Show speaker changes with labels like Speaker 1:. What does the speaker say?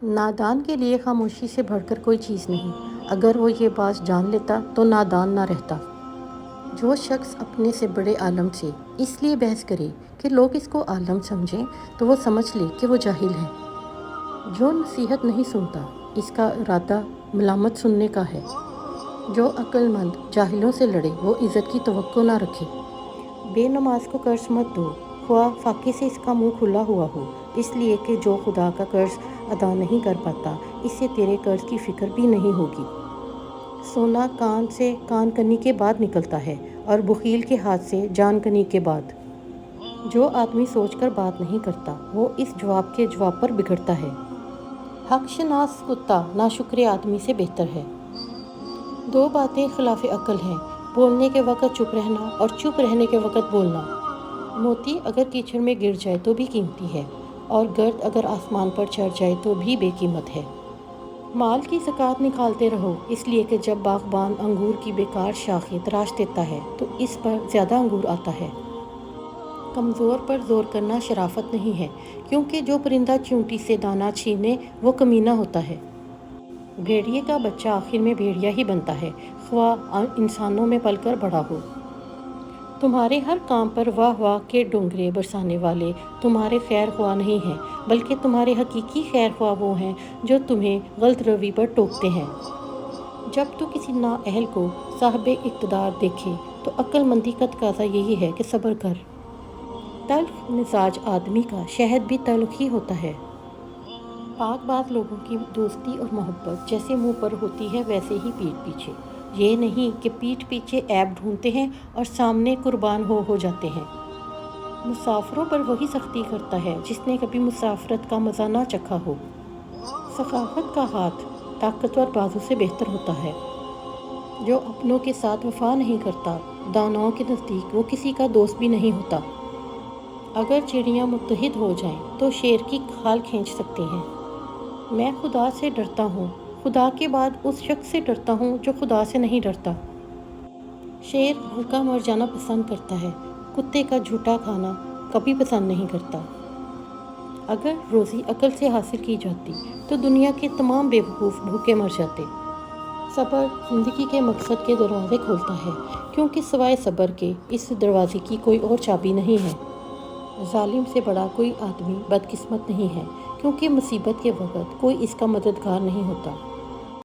Speaker 1: نادان کے لیے خاموشی سے بڑھ کر کوئی چیز نہیں۔ اگر وہ یہ بات جان لیتا تو نادان نہ رہتا۔ جو شخص اپنے سے بڑے عالم سے اس لیے بحث کرے کہ لوگ اس کو عالم سمجھیں تو وہ سمجھ لے کہ وہ جاہل ہے۔ جو نصیحت نہیں سنتا اس کا ارادہ ملامت سننے کا ہے۔ جو عقل مند جاہلوں سے لڑے وہ عزت کی توقع نہ رکھے۔ بے نماز کو قرض مت دو، خواہ فاقے سے اس کا منہ کھلا ہوا ہو، اس لیے کہ جو خدا کا قرض ادا نہیں کر پاتا اس سے تیرے قرض کی فکر بھی نہیں ہوگی۔ سونا کان سے کان کنی کے بعد نکلتا ہے اور بخیل کے ہاتھ سے جان کنی کے بعد۔ جو آدمی سوچ کر بات نہیں کرتا وہ اس جواب کے جواب پر بگڑتا ہے۔ حق شناس کتا ناشکر آدمی سے بہتر ہے۔ دو باتیں خلاف عقل ہیں، بولنے کے وقت چپ رہنا اور چپ رہنے کے وقت بولنا۔ موتی اگر کیچڑ میں گر جائے تو بھی قیمتی ہے اور گرد اگر آسمان پر چڑھ جائے تو بھی بے قیمت ہے۔ مال کی زکوٰۃ نکالتے رہو، اس لیے کہ جب باغبان انگور کی بیکار شاخیں تراش دیتا ہے تو اس پر زیادہ انگور آتا ہے۔ کمزور پر زور کرنا شرافت نہیں ہے، کیونکہ جو پرندہ چیونٹی سے دانہ چھینے وہ کمینہ ہوتا ہے۔ بھیڑیے کا بچہ آخر میں بھیڑیا ہی بنتا ہے، خواہ انسانوں میں پل کر بڑا ہو۔ تمہارے ہر کام پر واہ واہ کے ڈونگرے برسانے والے تمہارے خیر خواہ نہیں ہیں، بلکہ تمہارے حقیقی خیر خواہ وہ ہیں جو تمہیں غلط روی پر ٹوکتے ہیں۔ جب تو کسی نااہل کو صاحب اقتدار دیکھے تو عقل مندی کا تقاضا یہی ہے کہ صبر کر۔ تلخ مزاج آدمی کا شہد بھی تلخ ہی ہوتا ہے۔ پاک باز لوگوں کی دوستی اور محبت جیسے منہ پر ہوتی ہے ویسے ہی پیٹھ پیچھے۔ یہ نہیں کہ پیٹھ پیچھے عیب ڈھونڈتے ہیں اور سامنے قربان ہو جاتے ہیں۔ مسافروں پر وہی سختی کرتا ہے جس نے کبھی مسافرت کا مزہ نہ چکھا ہو۔ سخاوت کا ہاتھ طاقتور بازو سے بہتر ہوتا ہے۔ جو اپنوں کے ساتھ وفا نہیں کرتا داناؤں کے نزدیک وہ کسی کا دوست بھی نہیں ہوتا۔ اگر چڑیاں متحد ہو جائیں تو شیر کی کھال کھینچ سکتی ہیں۔ میں خدا سے ڈرتا ہوں، خدا کے بعد اس شخص سے ڈرتا ہوں جو خدا سے نہیں ڈرتا۔ شیر بھوکا مر جانا پسند کرتا ہے، کتے کا جھوٹا کھانا کبھی پسند نہیں کرتا۔ اگر روزی عقل سے حاصل کی جاتی تو دنیا کے تمام بے وقوف بھوکے مر جاتے۔ صبر زندگی کے مقصد کے دروازے کھولتا ہے، کیونکہ سوائے صبر کے اس دروازے کی کوئی اور چابی نہیں ہے۔ ظالم سے بڑا کوئی آدمی بدقسمت نہیں ہے، کیونکہ مصیبت کے وقت کوئی اس کا مددگار نہیں ہوتا۔